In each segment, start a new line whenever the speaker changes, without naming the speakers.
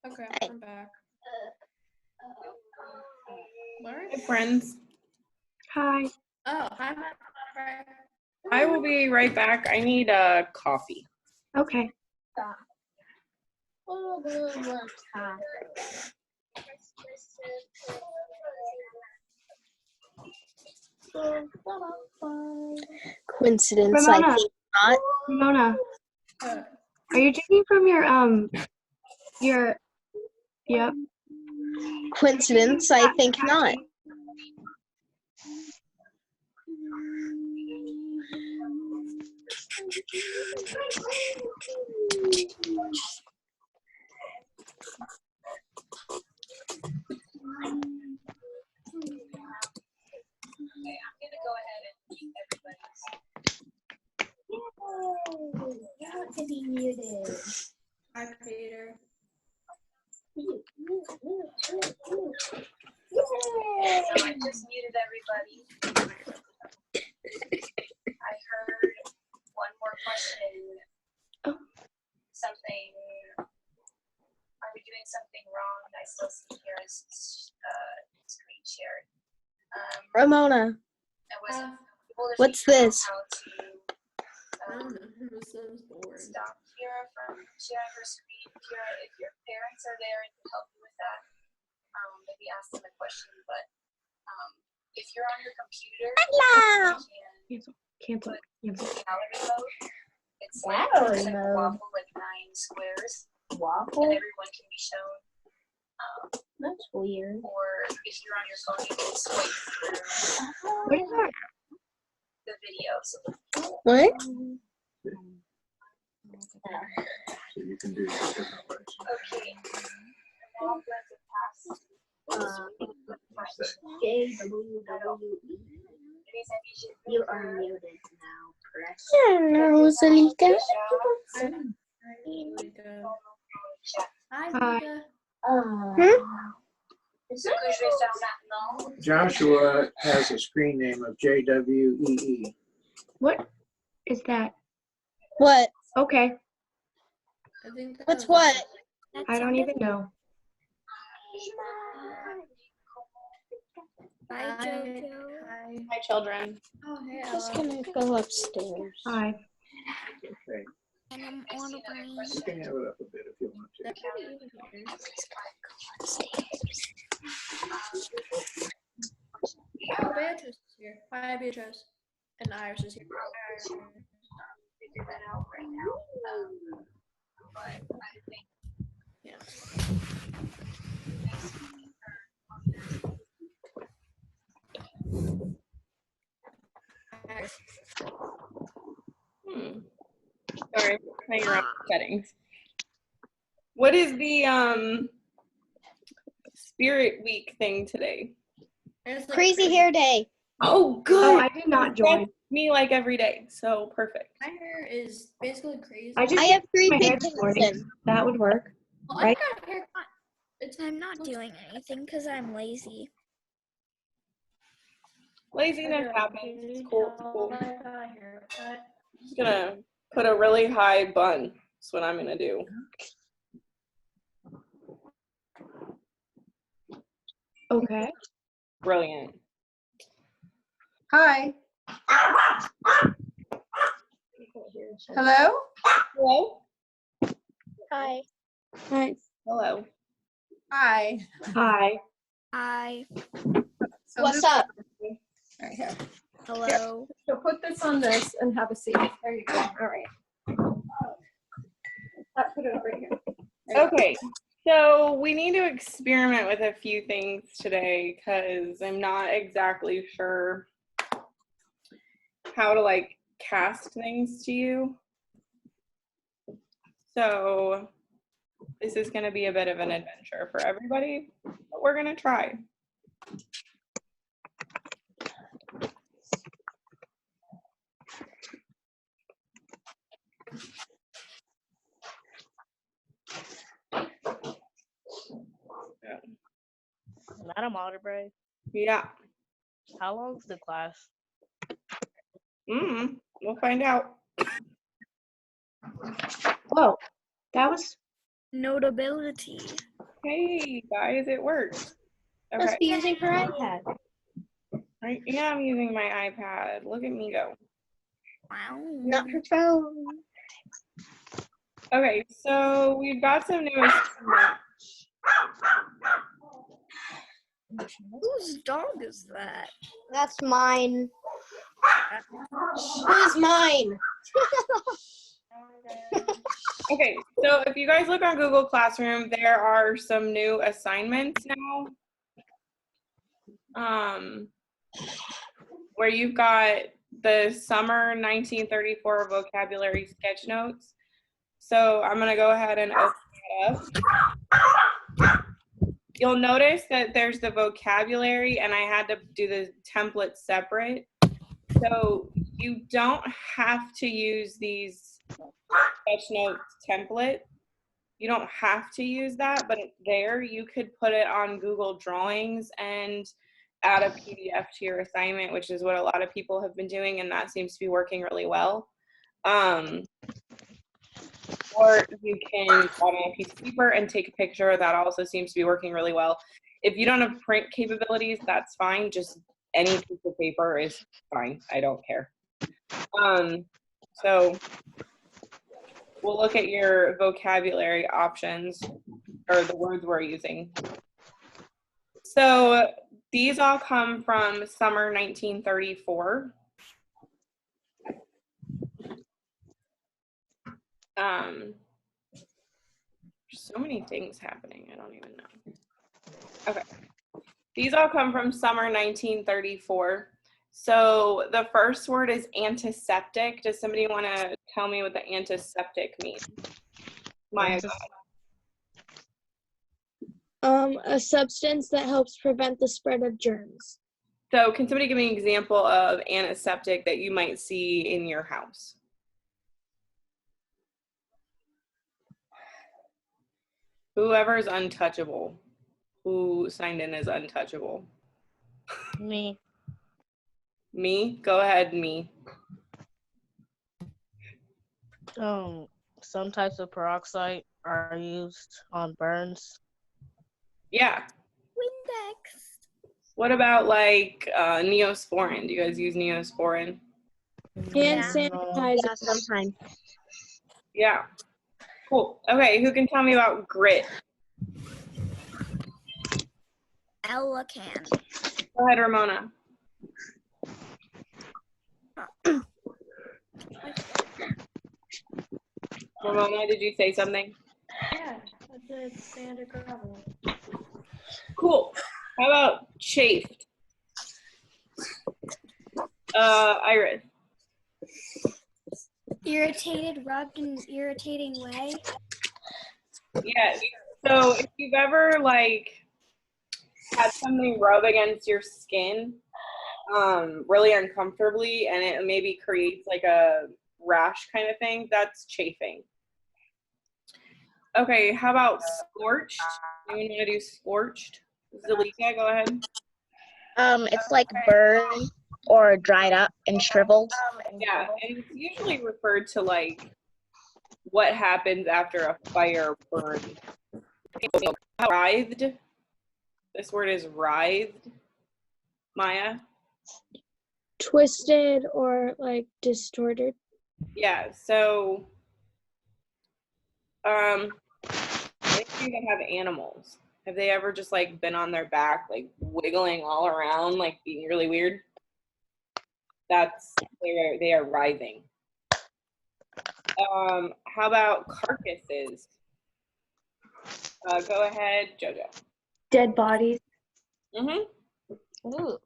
Okay, I'm back. Lauren?
Hey, friends.
Hi.
Oh, hi, Matt.
I will be right back. I need coffee.
Okay.
Coincidence,
Ramona.
I think not.
Ramona, are you drinking from your, yep.
Coincidence, I think not.
Okay, I'm gonna go ahead and mute everybody's.
You have to be muted.
Hi, Peter.
So I just muted everybody. I heard one more question.
Oh.
Something. Are we doing something wrong? I still see here as screen shared.
Ramona,
I wasn't able to
what's
figure out
this?
how to
I don't know. This is boring.
stop Kira from sharing her screen. Kira, if your parents are there and can help you with that, maybe ask them a question. But if you're on your computer, you can
Cancel.
put gallery mode. It's
Gallery
like
mode.
waffle, like 9 squares,
Waffle?
and everyone can be shown.
That's weird.
Or if you're on your phone, you can swipe through
What is that?
the videos.
What?
So you can do this different ways.
Okay. Now I'm going to pass.
JWWE.
Ladies and
You are muted now, correct? Hello, Salika.
Hi,
Hi.
Mika.
Joshua has a screen name of JWEE.
What is that?
What?
Okay.
I think that
What's
was-
what?
I don't even know.
Hi, Jojo.
Hi, children.
Oh, hey,
I'm just
Ella.
gonna go upstairs.
Hi.
Okay,
And I'm on a brain.
you can have it up a bit if you want to.
They're pretty even here. Oh, Beatrice is here. Hi, Beatrice. And Iris is here.
figure that out right now. But I think
Yeah.
Sorry, playing around with settings. What is the Spirit Week thing today?
There's, like,
Crazy hair day.
Oh,
Oh,
good.
I did not join.
That's me like every day, so perfect.
My hair is basically crazy.
I just
I have 3
my hair
big
this morning.
things.
That would work.
Well,
right?
I got a haircut. It's
I'm not doing anything because I'm lazy.
Laziness happens. It's cool. It's cool.
I got a haircut.
Just gonna put a really high bun. That's what I'm gonna do.
Okay.
Brilliant.
Hi. Hello?
Hello.
Hi.
Hi.
Hello.
Hi.
Hi.
Hi.
So
What's
Luke-
up?
Right here.
Hello.
So put this on this and have a seat. There you go. All right. Put it right here.
Okay. So we need to experiment with a few things today because I'm not exactly sure how to like cast things to you. So this is going to be a bit of an adventure for everybody, but we're going to try.
Madam Otterbury,
Yeah.
how long's the class?
We'll find out.
Whoa. That was
Notability.
Hey guys, it worked.
Must
Okay.
be using her iPad.
I am using my iPad. Look at me go.
Wow.
Not her phone.
Okay, so we've got some new assignments.
Whose dog is that?
That's mine. Who's mine?
Okay, so if you guys look on Google Classroom, there are some new assignments now. Where you've got the summer 1934 vocabulary sketch notes. So I'm gonna go ahead and open it up. You'll notice that there's the vocabulary and I had to do the template separate. So you don't have to use these sketch notes template. You don't have to use that, but it's there. You could put it on Google Drawings and add a PDF to your assignment, which is what a lot of people have been doing, and that seems to be working really well. Or you can add on a piece of paper and take a picture. That also seems to be working really well. If you don't have print capabilities, that's fine. Just any piece of paper is fine. I don't care. So we'll look at your vocabulary options, or the words we're using. So these all come from summer 1934. There's so many things happening, I don't even know. Okay, these all come from summer 1934. So the first word is antiseptic. Does somebody want to tell me what the antiseptic means? Maya.
A substance that helps prevent the spread of germs.
So can somebody give me an example of antiseptic that you might see in your house? Whoever's untouchable. Who signed in as untouchable?
Me.
Me? Go ahead, me.
Some types of peroxide are used on burns.
Yeah.
Windex.
What about like Neosporin? Do you guys use Neosporin?
Hand
Yeah.
sanitizer.
Yeah, sometimes.
Yeah. Cool. Okay, who can tell me about grit?
Ella can.
Go ahead, Ramona. Ramona, did you say something?
Yeah, I did sand or gravel.
Cool. How about chafed? Iris.
Irritated, rubbed in an irritating way.
Yes. So if you've ever like had something rub against your skin really uncomfortably and it maybe creates like a rash kind of thing, that's chafing. Okay, how about scorched? Anyone want to do scorched? Zalika, go ahead.
It's like burned or dried up and shriveled.
Yeah, and it's usually referred to like what happens after a fire burn. Writhed. This word is writhed. Maya?
Twisted or like distorted.
Yeah, so anything that have animals. Have they ever just like been on their back, like wiggling all around, like being really weird? That's they are writhing. How about carcasses? Go ahead, Jojo.
Dead bodies.
Ooh.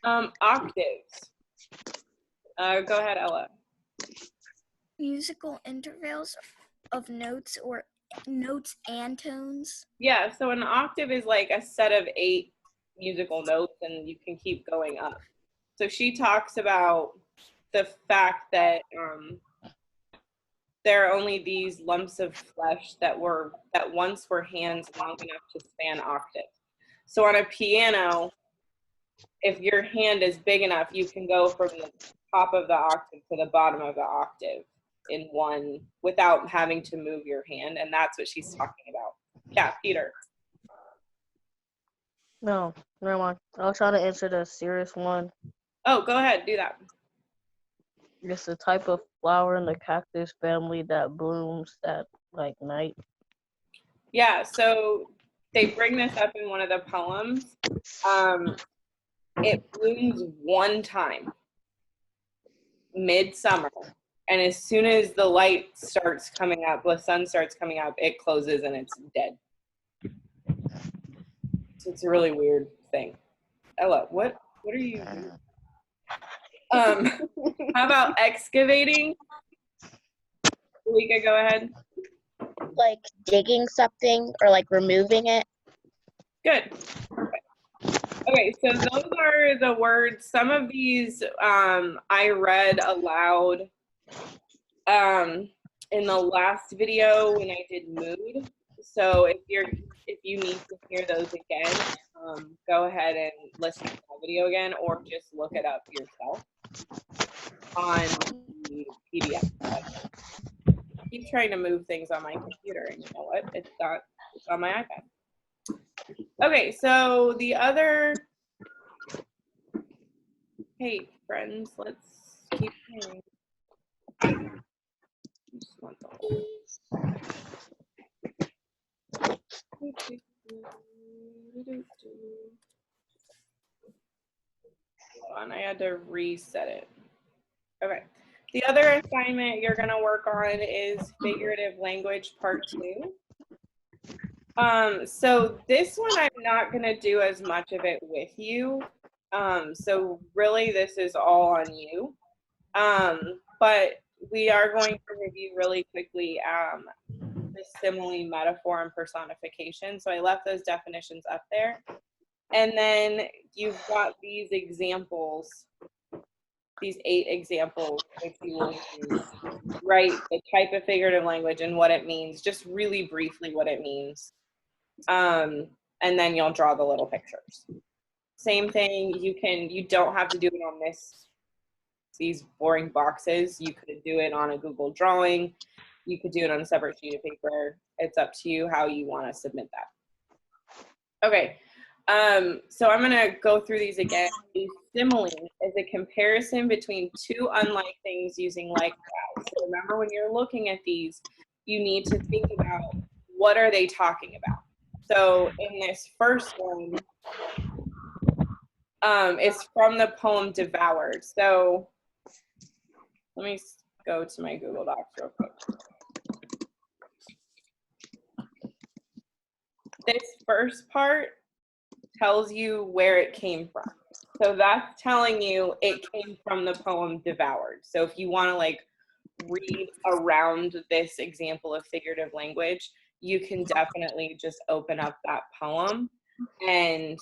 Octaves. Go ahead, Ella.
Musical intervals of notes or notes and tones.
Yeah, so an octave is like a set of 8 musical notes and you can keep going up. So she talks about the fact that there are only these lumps of flesh that once were hands long enough to span octaves. So on a piano, if your hand is big enough, you can go from the top of the octave to the bottom of the octave. in one without having to move your hand, and that's what she's talking about. Yeah, Peter.
No, never mind. I was trying to answer the serious one.
Oh, go ahead, do that.
It's the type of flower in the cactus family that blooms at like night.
Yeah, so they bring this up in one of the poems. It blooms one time, midsummer, and as soon as the light starts coming up, the sun starts coming up, it closes and it's dead. So it's a really weird thing. Ella, what are you doing? How about excavating? We could go ahead.
Like digging something or like removing it.
Good. Okay, so those are the words. Some of these I read aloud in the last video when I did mood. So if you need to hear those again, go ahead and listen to the video again, or just look it up yourself on the PDF. I keep trying to move things on my computer, and you know what? It's on my iPad. Okay, so the other, hey friends, let's keep playing. Just want the whole. Hold on, I had to reset it. Okay. The other assignment you're going to work on is figurative language part 2. So this one I'm not going to do as much of it with you. So really this is all on you. But we are going to review really quickly the simile, metaphor, and personification. So I left those definitions up there. And then you've got these examples, these 8 examples, if you will write the type of figurative language and what it means, just really briefly what it means. And then you'll draw the little pictures. Same thing, you don't have to do it on these boring boxes. You could do it on a Google drawing. You could do it on a separate sheet of paper. It's up to you how you want to submit that. Okay, so I'm gonna go through these again. A simile is a comparison between 2 unlike things using like that. So remember, when you're looking at these, you need to think about what are they talking about. So in this first one, it's from the poem Devoured. So let me go to my Google Docs real quick. This first part tells you where it came from. So that's telling you it came from the poem Devoured. So if you want to like read around this example of figurative language, you can definitely just open up that poem and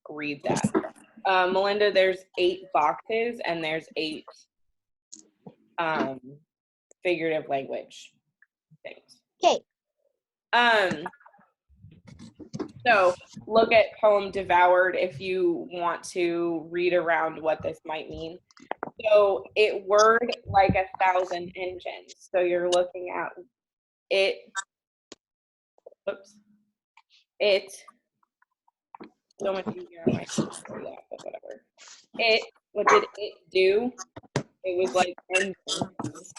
read that. Melinda, there's 8 boxes and there's 8 figurative language things.
Okay.
So look at poem Devoured if you want to read around what this might mean. So it whirred like 1,000 engines. So you're looking at it. Oops. It. So much easier on my computer, but whatever. What did it do? It was like engines.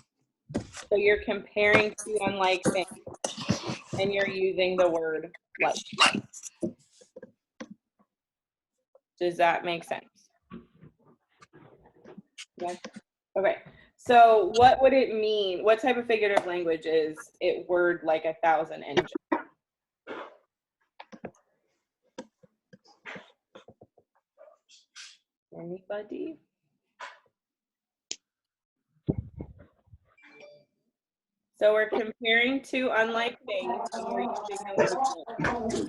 So you're comparing 2 unlike things, and you're using the word like. Does that make sense? Yeah. Okay. So what would it mean? What type of figurative language is it whirred like 1,000 engines? Anybody? So we're comparing 2 unlike things, and we're using the word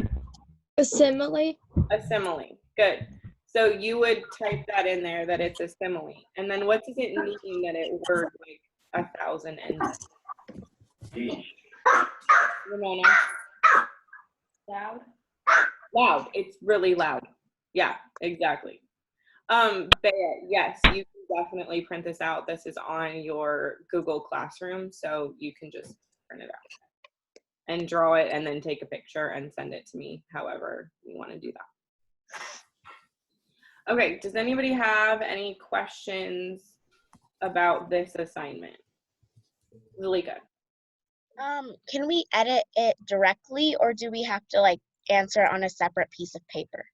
A simile.
a simile. Good. So you would type that in there, that it's a simile. And then what does it mean that it whirred like 1,000 engines? Ramona? Loud? Loud. It's really loud. Yeah, exactly. Bea, yes, you can definitely print this out. This is on your Google Classroom, so you can just print it out and draw it and then take a picture and send it to me, however you want to do that. Okay, does anybody have any questions about this assignment? Zalika.
Can we edit it directly, or do we have to like answer on a separate piece of paper?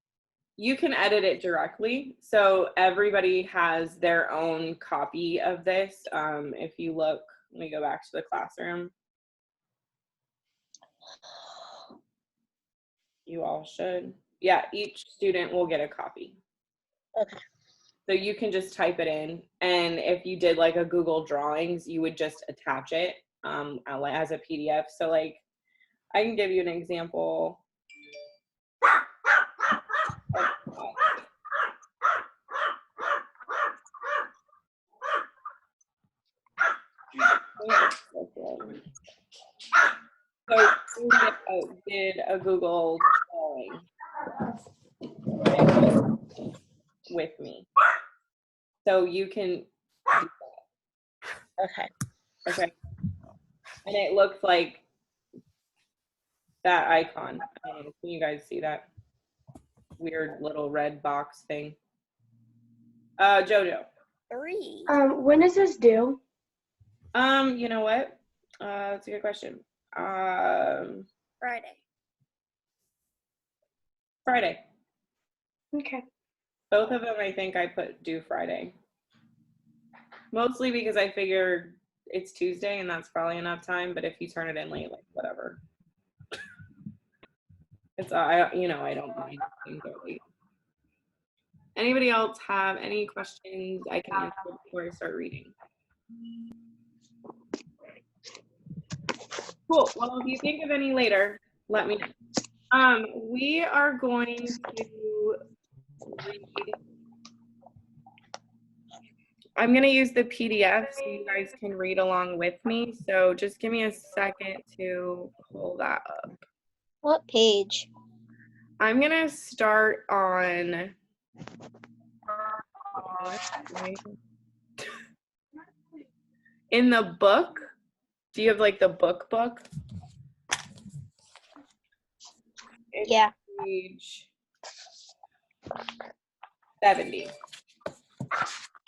You can edit it directly. So everybody has their own copy of this. If you look, let me go back to the classroom. You all should. Yeah, each student will get a copy.
Okay.
So you can just type it in. And if you did like a Google Drawings, you would just attach it as a PDF. So like, I can give you an example. So you did a Google drawing with me. So you can do that.
Okay.
Okay. And it looks like that icon. Can you guys see that weird little red box thing? Jojo.
3.
When is this due?
You know what? That's a good question.
Friday.
Friday.
Okay.
Both of them, I think I put due Friday. Mostly because I figured it's Tuesday and that's probably enough time, but if you turn it in late, like whatever. It's I don't mind being late. Anybody else have any questions I can answer before I start reading? Cool. Well, if you think of any later, let me know. We are going to read. I'm going to use the PDF so you guys can read along with me. So just give me a second to pull that up.
What page?
I'm going to start on in the book. Do you have like the book? It's
Yeah.
page 70.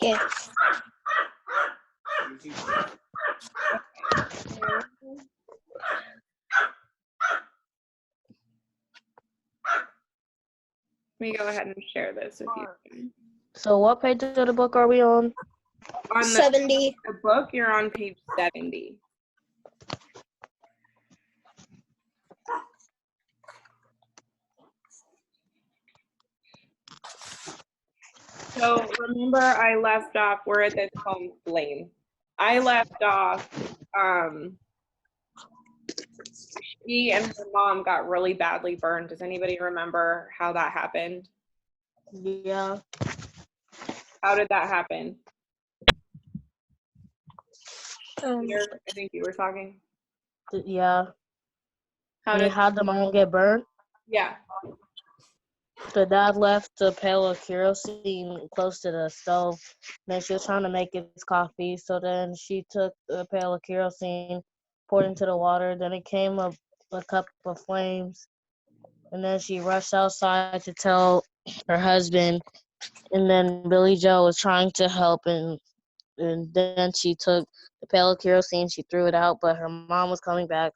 Okay.
Let me go ahead and share this with you.
So what page of the book are we on?
On
70.
the book, you're on page 70. So remember I left off, we're at this home Blame. I left off, she and her mom got really badly burned. Does anybody remember how that happened?
Yeah.
How did that happen?
Um,
Peter, I think you were talking.
Yeah.
How did?
How the mom get burnt?
Yeah.
The dad left a pail of kerosene close to the stove. Then she was trying to make his coffee. So then she took a pail of kerosene, poured into the water. Then it came a cup of flames. And then she rushed outside to tell her husband. And then Billy Joe was trying to help. And then she took the pail of kerosene. She threw it out. But her mom was coming back.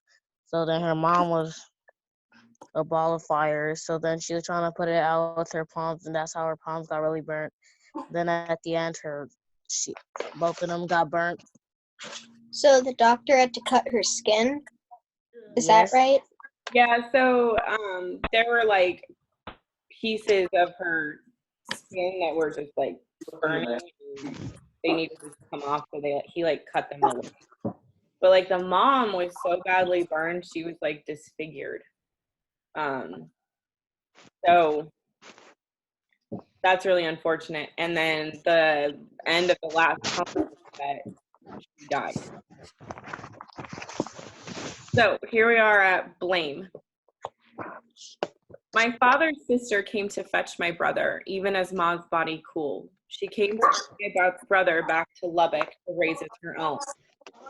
So then her mom was a ball of fire. So then she was trying to put it out with her palms, and that's how her palms got really burnt. Then at the end, both of them got burnt.
so the doctor had to cut her skin. Is
Yes.
that right?
Yeah, so there were like pieces of her skin that were just like burning. They needed to come off, so he like cut them away. But like the mom was so badly burned, she was like disfigured. So that's really unfortunate. And then the end of the last poem that she died. So here we are at Blame. My father's sister came to fetch my brother, even as Ma's body cooled. She came to my brother back to Lubbock to raise as her own.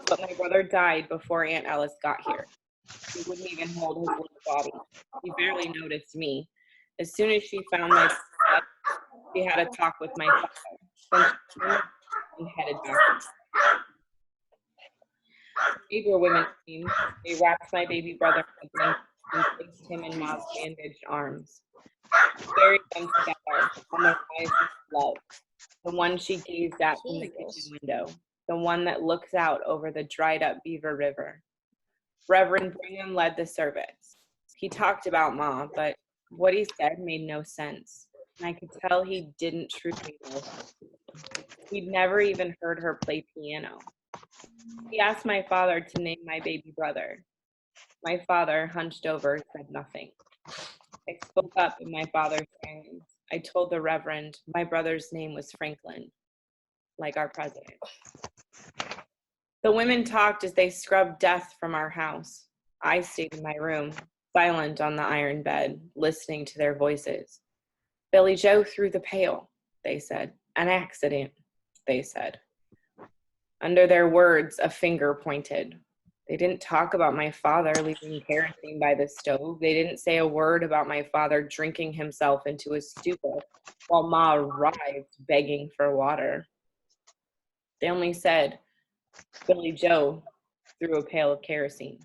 But my brother died before Aunt Alice got here. He wouldn't even hold his little body. He barely noticed me. As soon as she found my dad, she had a talk with my father. Then she turned and headed back. Neighbor women came. They wrapped my baby brother and placed him in Ma's bandaged arms. She buried them together on the rise of love, the one she gazed at from the kitchen window, the one that looks out over the dried up Beaver River. Reverend Brigham led the service. He talked about Ma, but what he said made no sense, and I could tell he didn't truly know her. He'd never even heard her play piano. He asked my father to name my baby brother. My father, hunched over, said nothing. I spoke up in my father's silence. I told the Reverend my brother's name was Franklin, like our president. The women talked as they scrubbed death from our house. I stayed in my room, silent on the iron bed, listening to their voices. Billy Joe threw the pail, they said. An accident, they said. Under their words, a finger pointed. They didn't talk about my father leaving kerosene by the stove. They didn't say a word about my father drinking himself into a stupor while Ma writhed, begging for water. They only said, Billy Joe threw a pail of kerosene.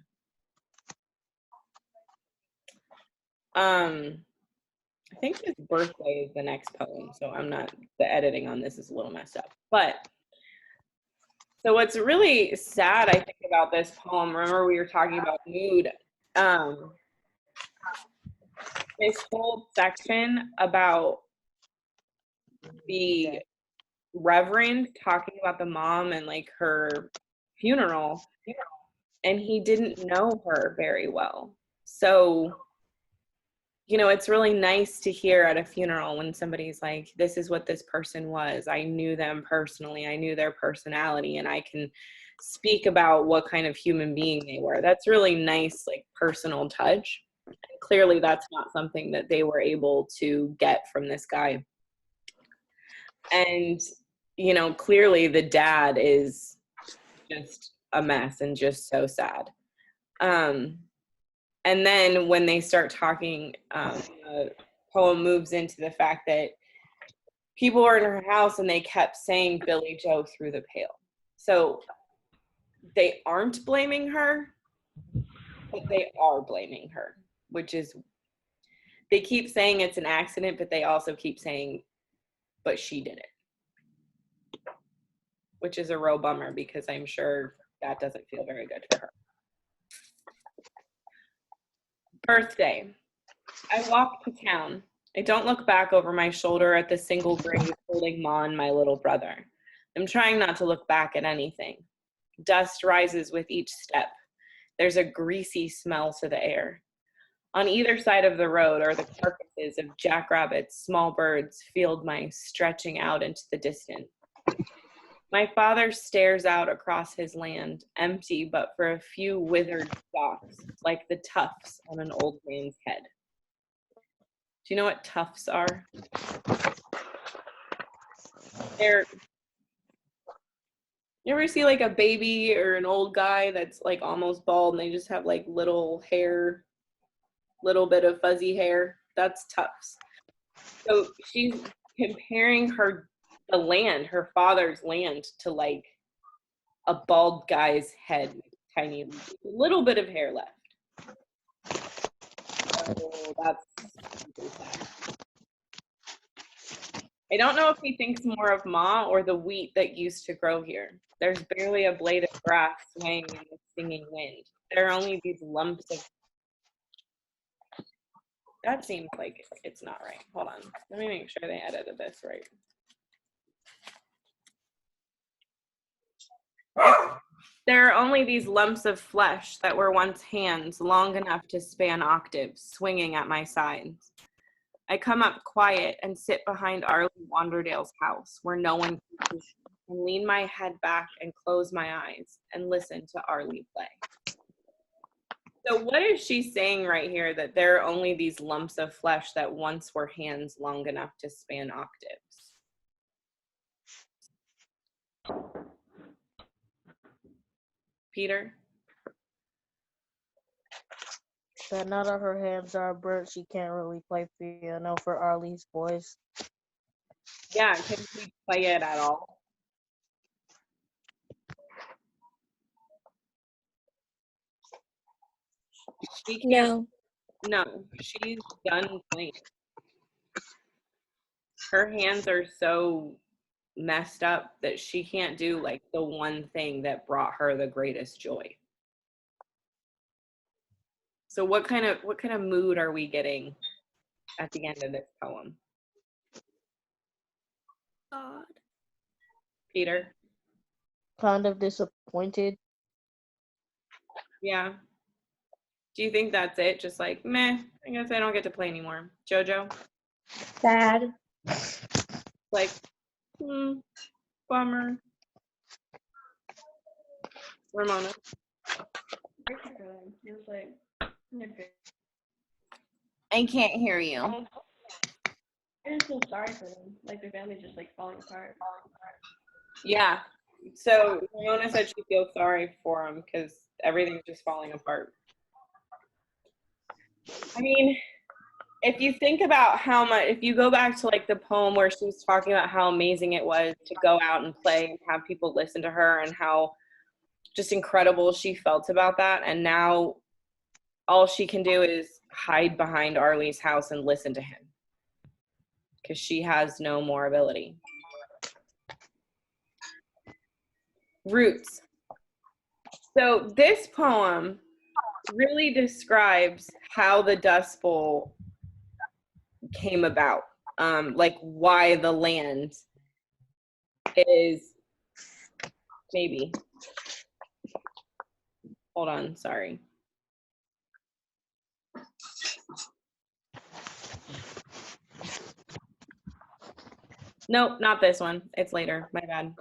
I think his birthday is the next poem, so the editing on this is a little messed up. But, so what's really sad, I think, about this poem, remember we were talking about mood, this whole section about the Reverend talking about the mom and like her funeral, and he didn't know her very well. So, you know, it's really nice to hear at a funeral when somebody's like, this is what this person was. I knew them personally. I knew their personality, and I can speak about what kind of human being they were. That's really nice, like personal touch. And clearly that's not something that they were able to get from this guy. And, you know, clearly the dad is just a mess and just so sad. And then when they start talking, the poem moves into the fact that people were in her house and they kept saying Billy Joe threw the pail. So they aren't blaming her, but they are blaming her, which is, they keep saying it's an accident, but they also keep saying, but she did it, which is a real bummer because I'm sure that doesn't feel very good for her. Birthday. I walk to town. I don't look back over my shoulder at the single grave holding Ma and my little brother. I'm trying not to look back at anything. Dust rises with each step. There's a greasy smell to the air. On either side of the road are the carcasses of jackrabbits, small birds, field mice stretching out into the distance. My father stares out across his land, empty but for a few withered stalks, like the tufts on an old man's head. Do you know what tufts are? You ever see like a baby or an old guy that's like almost bald and they just have like little hair, little bit of fuzzy hair? That's tufts. So she's comparing the land, her father's land, to like a bald guy's head with tiny, a little bit of hair left. So that's sad. I don't know if he thinks more of Ma or the wheat that used to grow here. There's barely a blade of grass swaying in the stinging wind. There are only these lumps of... That seems like it's not right. Hold on. Let me make sure they edited this right. There are only these lumps of flesh that were once hands, long enough to span octaves, swinging at my sides. I come up quiet and sit behind Arlie Wanderdale's house, where no one can see, and lean my head back and close my eyes and listen to Arlie play. So what is she saying right here, that there are only these lumps of flesh that once were hands long enough to span octaves? Peter?
That now that her hands are burnt, she can't really play piano for Arlie's voice.
Yeah, can she play it at all? She can't.
No.
No, she's done playing. Her hands are so messed up that she can't do like the one thing that brought her the greatest joy. So what kind of mood are we getting at the end of this poem?
God.
Peter?
Kind of disappointed.
Yeah. Do you think that's it? Just like, meh, I guess I don't get to play anymore. Jojo?
Sad.
Like, bummer. Ramona?
It was like,
I can't hear you.
I just feel sorry for them. Like their family's just like falling apart.
Yeah. So Ramona said she feels sorry for him because everything's just falling apart. I mean, if you think about how much, if you go back to like the poem where she was talking about how amazing it was to go out and play and have people listen to her and how just incredible she felt about that. And now all she can do is hide behind Arlie's house and listen to him because she has no more ability. Roots. So this poem really describes how the Dust Bowl came about, like why the land is, maybe. Hold on, sorry. Nope, not this one. It's later, my bad.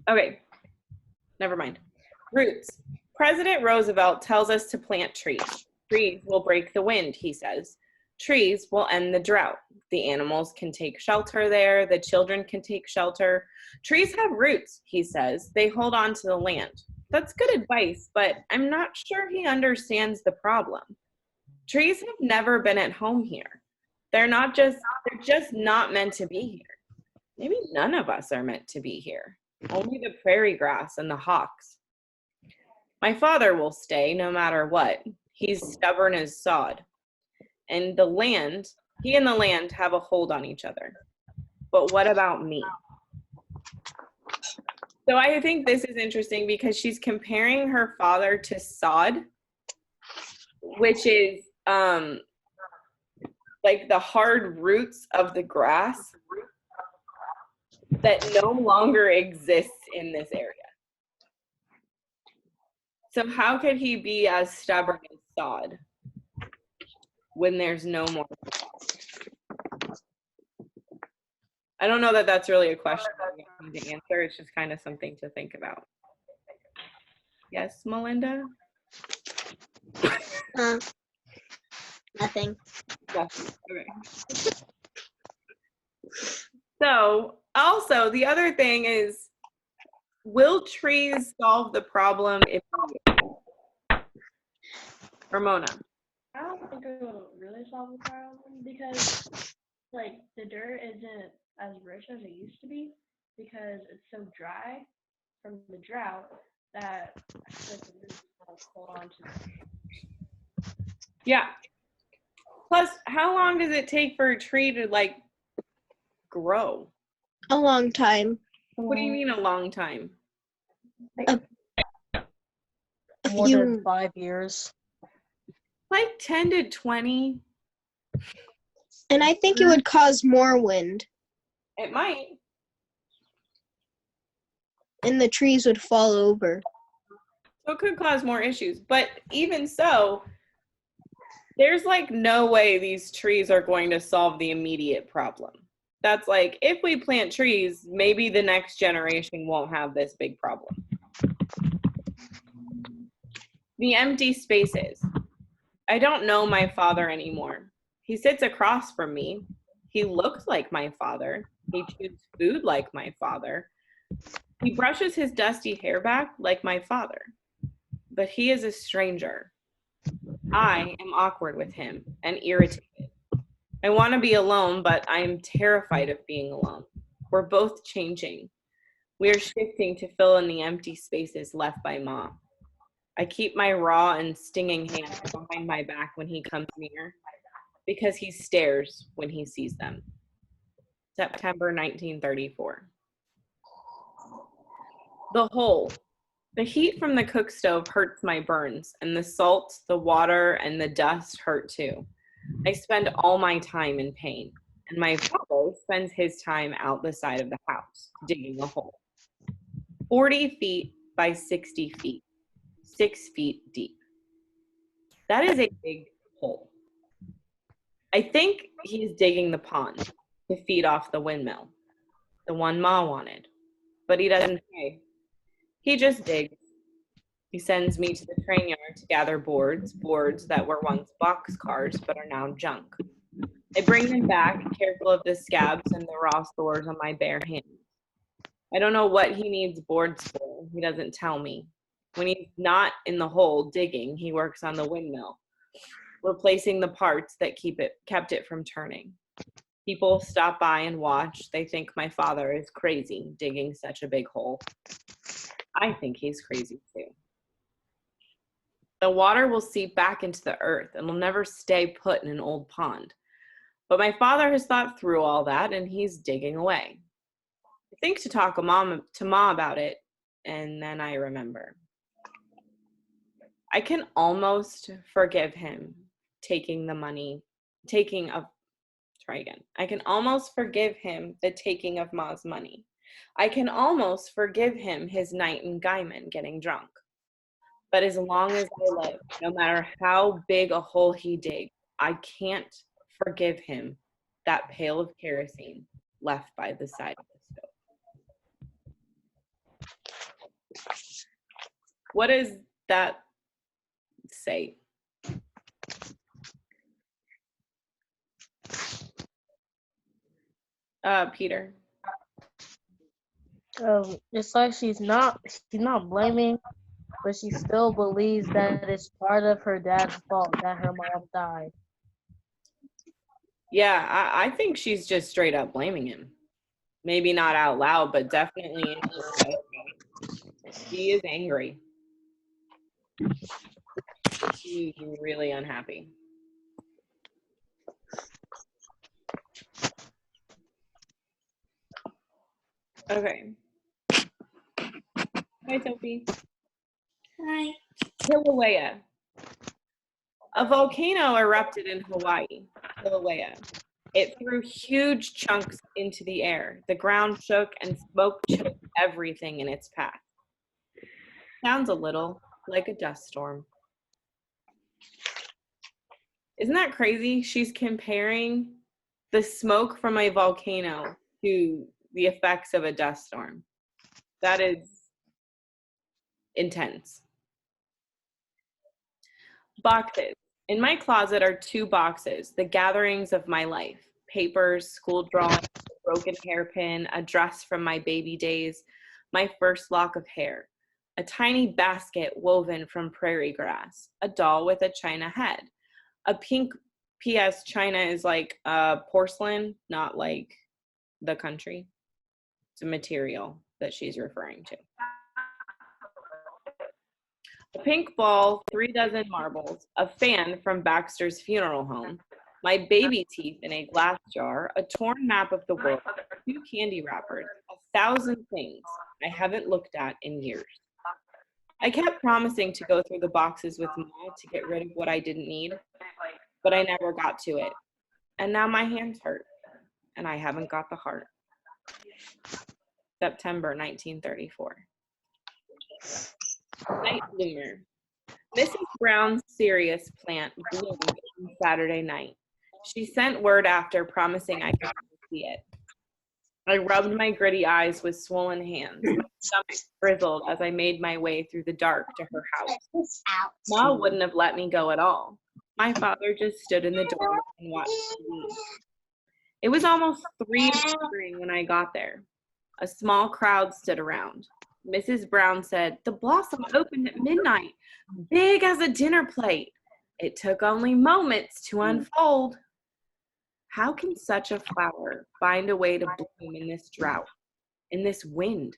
Okay, never mind. Roots. President Roosevelt tells us to plant trees. Trees will break the wind, he says. Trees will end the drought. The animals can take shelter there. The children can take shelter. Trees have roots, he says. They hold on to the land. That's good advice, but I'm not sure he understands the problem. Trees have never been at home here. They're just not meant to be here. Maybe none of us are meant to be here. Only the prairie grass and the hawks. My father will stay no matter what. He's stubborn as sod. And he and the land have a hold on each other. But what about me? So I think this is interesting because she's comparing her father to sod, which is like the hard roots of the grass that no longer exists in this area. So how could he be as stubborn as sod when there's no more? I don't know that that's really a question we need to answer. It's just kind of something to think about. Yes, Melinda?
Nothing.
Yes. Okay. So also the other thing is, will trees solve the problem if Ramona?
I don't think it will really solve the problem because like the dirt isn't as rich as it used to be because it's so dry from the drought that I feel like the roots will hold on to it.
Yeah. Plus, how long does it take for a tree to like grow?
A long time.
What do you mean a long time?
More than 5 years.
Like 10 to 20.
And I think it would cause more wind,
It might.
and the trees would fall over.
So it could cause more issues. But even so, there's like no way these trees are going to solve the immediate problem. That's like, if we plant trees, maybe the next generation won't have this big problem. The empty spaces. I don't know my father anymore. He sits across from me. He looks like my father. He chews food like my father. He brushes his dusty hair back like my father, but he is a stranger. I am awkward with him and irritated. I want to be alone, but I am terrified of being alone. We're both changing. We are shifting to fill in the empty spaces left by Mom. I keep my raw and stinging hands behind my back when he comes near, because he stares when he sees them. September 1934. The hole. The heat from the cook stove hurts my burns, and the salt, the water, and the dust hurt too. I spend all my time in pain, and my father spends his time out the side of the house, digging a hole. 40 feet by 60 feet, 6 feet deep. That is a big hole. I think he's digging the pond to feed off the windmill, the one Ma wanted, but he doesn't say. He just digs. He sends me to the train yard to gather boards that were once boxcars but are now junk. I bring them back, careful of the scabs and the raw sores on my bare hands. I don't know what he needs boards for. He doesn't tell me. When he's not in the hole digging, he works on the windmill, replacing the parts that kept it from turning. People stop by and watch. They think my father is crazy digging such a big hole. I think he's crazy too. The water will seep back into the earth and will never stay put in an old pond. But my father has thought through all that and he's digging away. I think to talk to Ma about it, and then I remember. I can almost forgive him I can almost forgive him the taking of Ma's money. I can almost forgive him his night in Guyman getting drunk. But as long as I live, no matter how big a hole he digs, I can't forgive him that pail of kerosene left by the side of the stove. What does that say? Peter.
It's like she's not blaming, but she still believes that it's part of her dad's fault that her mom died.
Yeah, I think she's just straight up blaming him. Maybe not out loud, but definitely in her head. She is angry. She's really unhappy. Okay. Hi, Sophie.
Hi.
Kilauea. A volcano erupted in Hawaii, Kilauea. It threw huge chunks into the air. The ground shook and smoke choked everything in its path. Sounds a little like a dust storm. Isn't that crazy? She's comparing the smoke from a volcano to the effects of a dust storm. That is intense. Boxes. In my closet are 2 boxes, the gatherings of my life. Papers, school drawings, a broken hairpin, a dress from my baby days, my first lock of hair, a tiny basket woven from prairie grass, a doll with a china head, a pink P.S. China is like porcelain, not like the country. It's a material that she's referring to. A pink ball, 3 dozen marbles, a fan from Baxter's funeral home, my baby teeth in a glass jar, a torn map of the world, 2 candy wrappers, 1,000 things I haven't looked at in years. I kept promising to go through the boxes with Ma to get rid of what I didn't need, but I never got to it. And now my hands hurt, and I haven't got the heart. September 1934. Night bloomer. Mrs. Brown's Sirius plant bloomed on Saturday night. She sent word after promising I could see it. I rubbed my gritty eyes with swollen hands. My stomach frizzled as I made my way through the dark to her house. Ma wouldn't have let me go at all. My father just stood in the door and watched me. It was almost 3 in the morning when I got there. A small crowd stood around. Mrs. Brown said, "The blossom opened at midnight, big as a dinner plate. It took only moments to unfold." How can such a flower find a way to bloom in this drought, in this wind?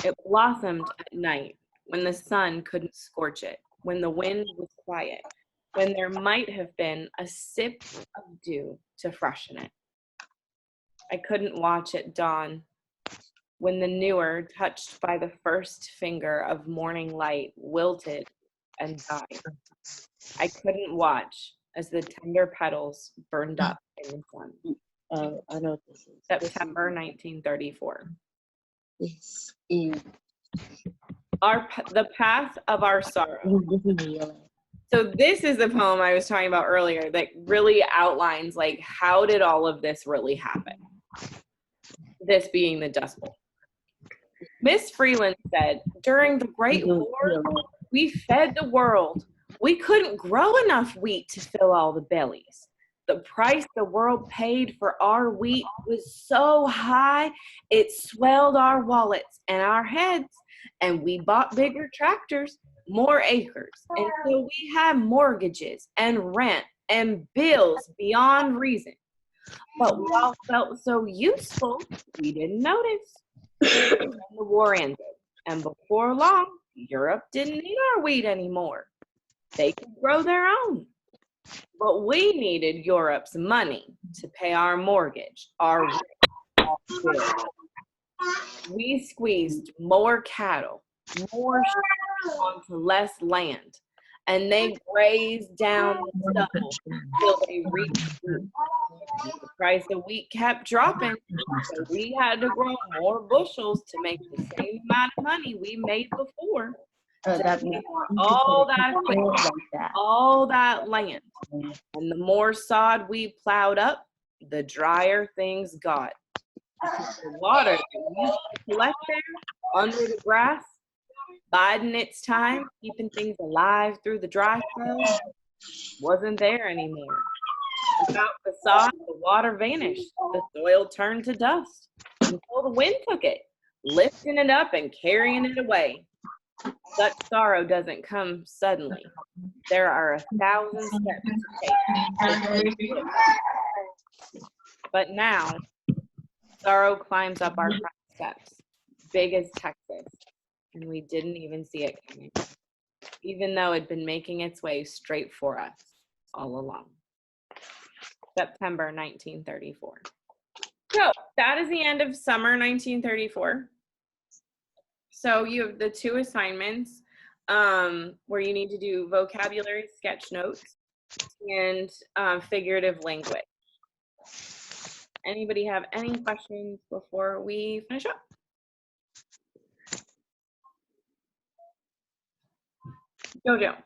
It blossomed at night when the sun couldn't scorch it, when the wind was quiet, when there might have been a sip of dew to freshen it. I couldn't watch at dawn when the newer, touched by the first finger of morning light, wilted and died. I couldn't watch as the tender petals burned up in the sun.
I know what this is.
September 1934.
This is
The path of our sorrow.
this is ELA.
So this is the poem I was talking about earlier that really outlines like how did all of this really happen? This being the Dust Bowl. Miss Freeland said, "During the Great War, we fed the world. We couldn't grow enough wheat to fill all the bellies. The price the world paid for our wheat was so high, it swelled our wallets and our heads, and we bought bigger tractors, more acres, until we had mortgages and rent and bills beyond reason. But we all felt so useful, we didn't notice. And the war ended, and before long, Europe didn't need our wheat anymore. They could grow their own. But we needed Europe's money to pay our mortgage, our rent, our bills. We squeezed more cattle, more sheep onto less land, and they grazed down the stubble till they reached fruit. The price of wheat kept dropping, so we had to grow more bushels to make the same amount of money we made before. All that equipment, all that land, and the more sod we plowed up, the drier things got. The water that we used to collect there under the grass, biding its time, keeping things alive through the dry spell, wasn't there anymore. Without the sod, the water vanished. The soil turned to dust until the wind took it, lifting it up and carrying it away. Such sorrow doesn't come suddenly. There are 1,000 steps to take. But now, sorrow climbs up our front steps, big as Texas, and we didn't even see it coming, even though it'd been making its way straight for us all along. September 1934. So that is the end of summer 1934. So you have the 2 assignments where you need to do vocabulary sketch notes and figurative language. Anybody have any questions before we finish up? Jojo.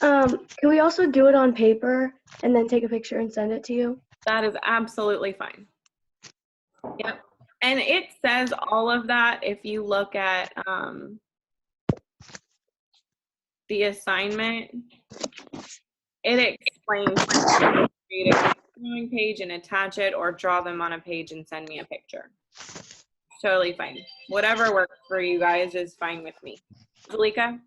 Can we also do it on paper and then take a picture and send it to you?
That is absolutely fine. Yep. And it says all of that if you look at the assignment. It explains create a drawing page and attach it, or draw them on a page and send me a picture. Totally fine. Whatever works for you guys is fine with me. Zalika?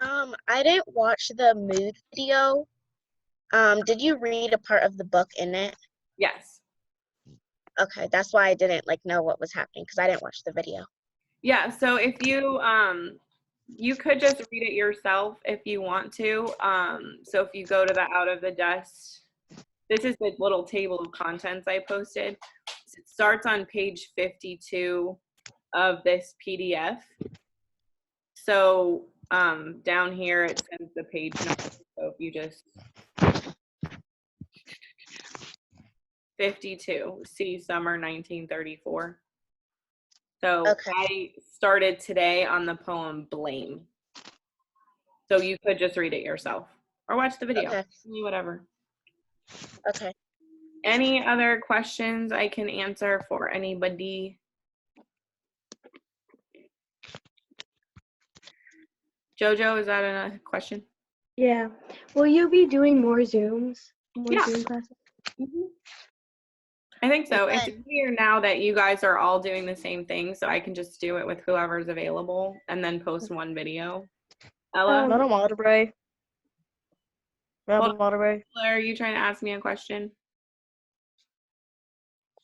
I didn't watch the mood video. Did you read a part of the book in it?
Yes.
Okay, that's why I didn't know what was happening, because I didn't watch the video.
Yeah, so if you you could just read it yourself if you want to. So if you go to the Out of the Dust, this is the little table of contents I posted. It starts on page 52 of this PDF. So down here it says the page number. So if you just 52, see summer 1934. So
Okay.
I started today on the poem Blame. So you could just read it yourself or watch the video.
Okay.
Whatever.
Okay.
Any other questions I can answer for anybody? Jojo, is that a question?
Yeah. Will you be doing more Zooms? More
Yeah.
Zoom classes?
I think so. It's
Fun.
easier now that you guys are all doing the same thing, so I can just do it with whoever's available and then post one video. Ella,
Madam Otterbury. Madam Otterbury.
are you trying to ask me a question?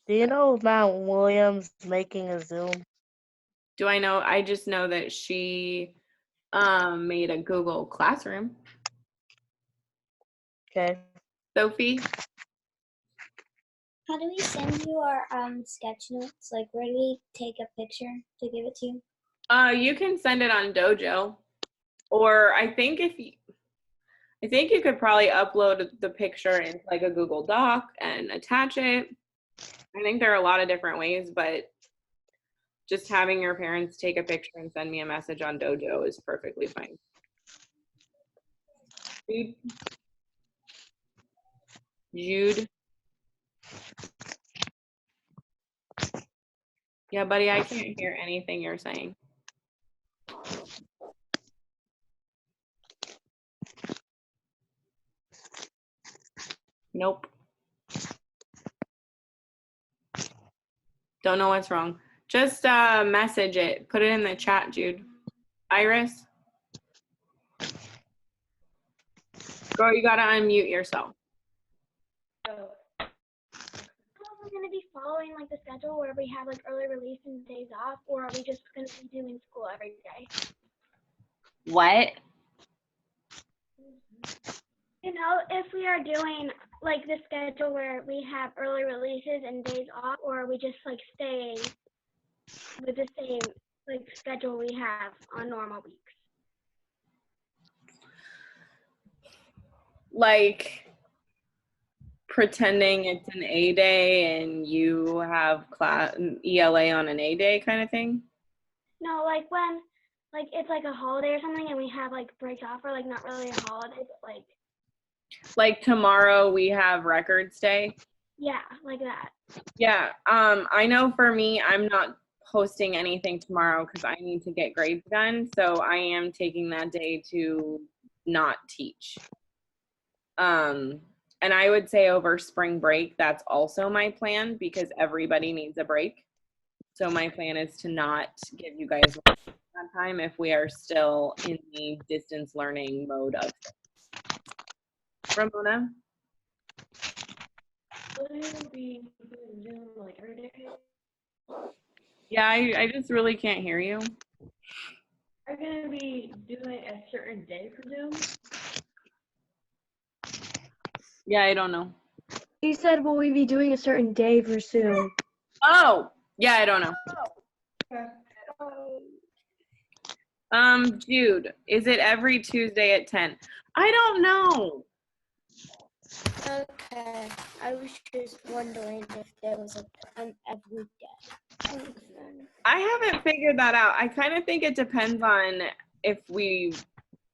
Do you know Matt Williams making a Zoom?
Do I know? I just know that she made a Google Classroom.
Okay.
Sophie?
How do we send you our sketch notes? Like, where do we take a picture to give it to you?
You can send it on Dojo, or I think you could probably upload the picture into like a Google Doc and attach it. I think there are a lot of different ways, but just having your parents take a picture and send me a message on Dojo is perfectly fine. Jude? Yeah, buddy, I can't hear anything you're saying. Nope. Don't know what's wrong. Just message it. Put it in the chat, Jude. Iris? Girl, you gotta unmute yourself.
We're going to be following like the schedule where we have like early release and days off, or are we just going to be doing school every day?
What?
You know, if we are doing like the schedule where we have early releases and days off, or are we just like staying with the same like schedule we have on normal weeks?
Like pretending it's an A day and you have class ELA on an A day kind of thing?
No, like when like it's like a holiday or something and we have like breaks off, or like not really a holiday, but
like tomorrow we have Records Day.
yeah, like that.
Yeah, I know for me, I'm not posting anything tomorrow because I need to get grades done. So I am taking that day to not teach. And I would say over spring break, that's also my plan because everybody needs a break. So my plan is to not give you guys that time if we are still in the distance learning mode of things. Ramona?
Will you be doing Zoom like every day?
Yeah, I just really can't hear you.
Are you going to be doing a certain day for Zoom?
Yeah, I don't know.
He said, will we be doing a certain day for Zoom?
Oh, yeah, I don't know. Jude, is it every Tuesday at 10? I don't know.
Okay. I was just wondering if there was an every day.
I haven't figured that out. I kind of think it depends on if we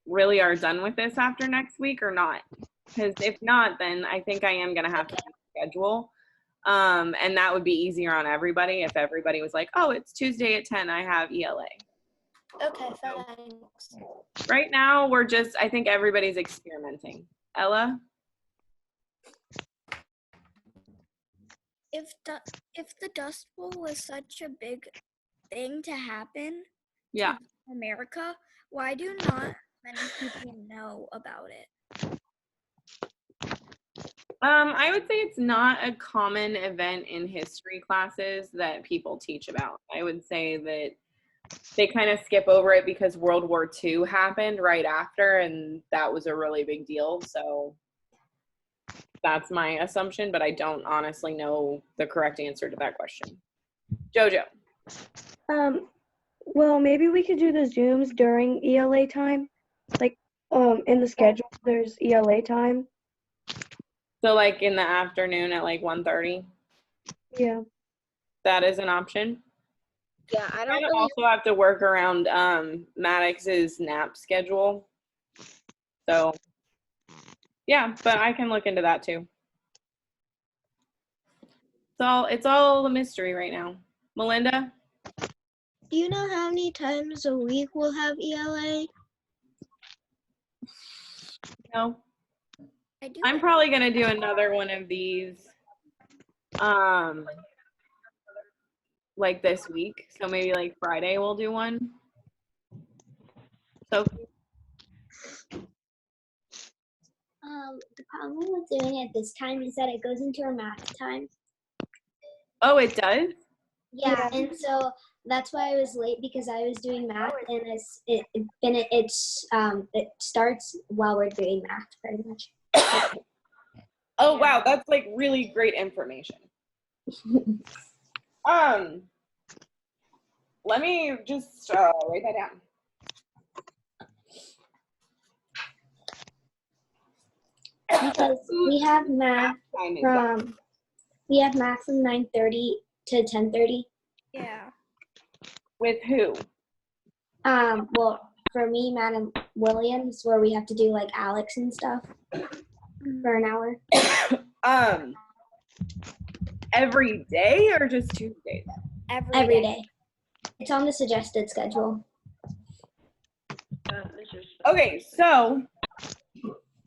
really are done with this after next week or not. Because if not, then I think I am going to have to schedule. And that would be easier on everybody if everybody was like, oh, it's Tuesday at 10, I have ELA.
Okay, thanks.
Right now, I think everybody's experimenting. Ella?
If the Dust Bowl was such a big thing to happen
Yeah.
to America, why do not many people know about it?
I would say it's not a common event in history classes that people teach about. I would say that they kind of skip over it because World War II happened right after, and that was a really big deal. So that's my assumption, but I don't honestly know the correct answer to that question. Jojo.
Well, maybe we could do the Zooms during ELA time. Like, in the schedule, there's ELA time.
So like in the afternoon at like 1:30?
Yeah.
That is an option.
Yeah, I don't
I
really.
also have to work around Maddox's nap schedule. So yeah, but I can look into that too. It's all a mystery right now. Melinda?
Do you know how many times a week we'll have ELA?
No.
I do.
I'm probably gonna do another one of these like this week. So maybe like Friday we'll do one. So
The problem with doing it this time is that it goes into our math time.
oh, it does?
Yeah, and so that's why I was late because I was doing math, and it starts while we're doing math, pretty much.
Oh wow, that's like really great information. Let me just write that down.
Because we have math from 9:30 to 10:30.
Yeah.
With who?
Well, for me, Madam Williams, where we have to do like Alex and stuff for an hour.
Every day or just Tuesdays?
Every day. It's on the suggested schedule.
Okay, so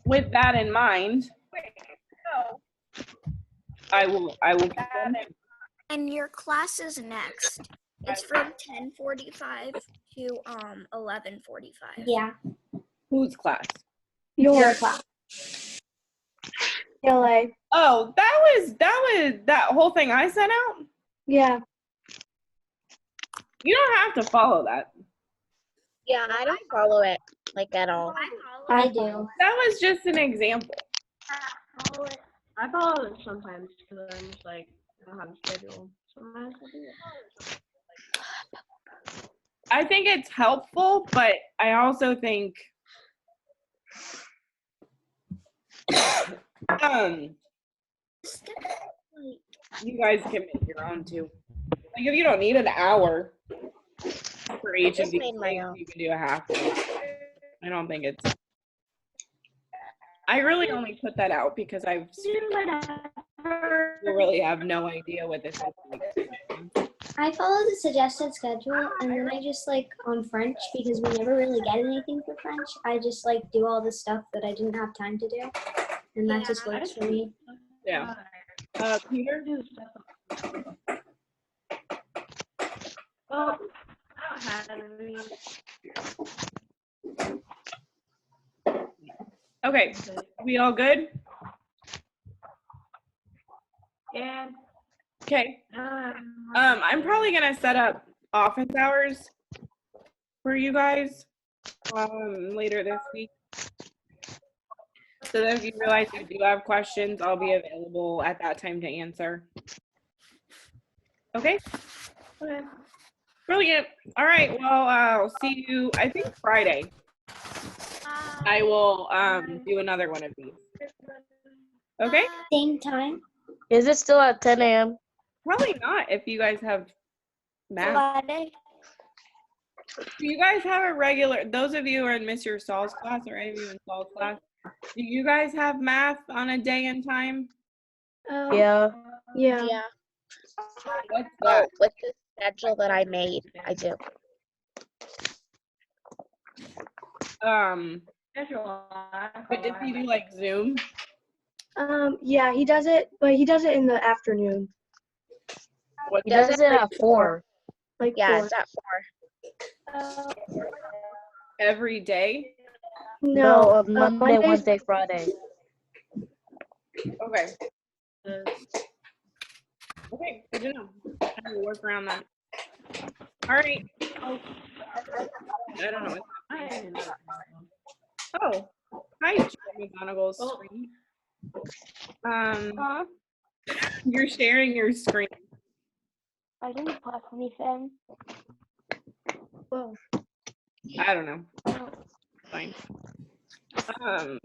with that in mind, I will.
And your class is next. It's from 10:45 to 11:45.
Yeah.
Whose class?
Your
class.
ELA.
Oh, that whole thing I sent out?
Yeah.
You don't have to follow that.
Yeah, I don't follow it like at all.
I do.
That was just an example.
I follow it sometimes because I'm just like, I don't have a schedule. Sometimes I do it.
I think it's helpful, but I also think you guys can make your own too. Like if you don't need an hour for each of these things, you can do a half. I don't think it's. I really only put that out because I really have no idea what this is like.
I follow the suggested schedule, and then I just like on French, because we never really get anything for French. I just like do all the stuff that I didn't have time to do, and that just works for me.
Yeah. Peter?
Well, I don't have any.
Okay, we all good?
Yeah.
Okay. I'm probably gonna set up office hours for you guys later this week. So that if you realize you do have questions, I'll be available at that time to answer. Okay?
Okay.
Brilliant. All right, well, I'll see you, I think Friday. I will do another one of these. Okay?
Same time?
Is it still at 10 a.m.?
Probably not if you guys have math.
Friday.
Do you guys have a regular, those of you who are in Mr. Saul's class or any of you in Saul's class, do you guys have math on a day and time?
Yeah.
Yeah.
Yeah.
What's that?
With the schedule that I made, I do.
But does he do like Zoom?
Yeah, he does it, but he does it in the afternoon.
What
He does it at 4.
Like
Yeah,
4.
it's at 4.
Every day?
No,
Monday,
Mondays.
Wednesday, Friday.
Okay. Okay, good to know. I will work around that. All right. I don't know what's happening. Oh, hi, McGonagall's screen. You're sharing your screen.
I didn't put anything.
Whoa.
I don't know. Fine. I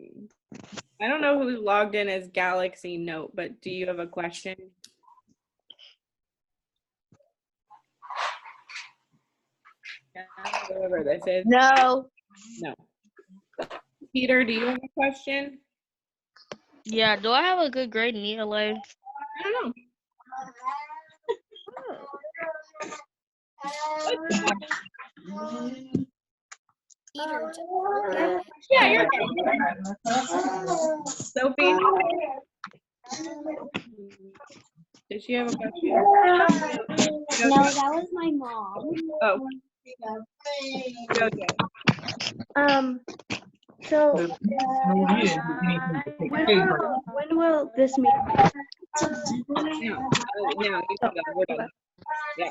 don't know who's logged in as Galaxy Note, but do you have a question? Whoever this is.
No.
No. Peter, do you have a question?
Yeah, do I have a good grade in ELA?
I don't know. Yeah, you're good. Sophie? Did she have a question?
No, that was my mom.
Oh,
So when will this meet?
no, you can go. We're done. Yeah.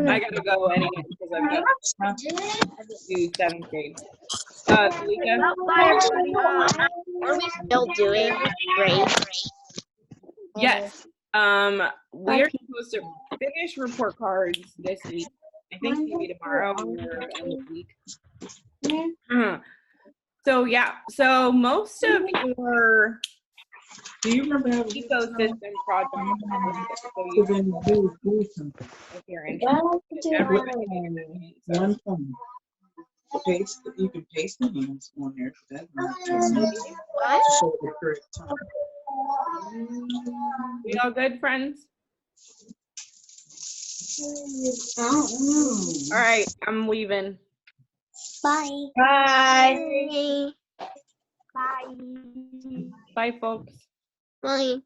I gotta go anyway because I've got to do 7th grade. Talika?
Are we still doing grades?
Yes. We're supposed to finish report cards this week. I think maybe tomorrow or end of week. So yeah. So most of your ecosystem projects are completed. So you if you're interested. Everything is in,
One thing. You can paste the names on there. That show the correct time.
We all good, friends? All right, I'm leaving.
Bye.
Bye.
Bye.
Bye, folks.
Bye.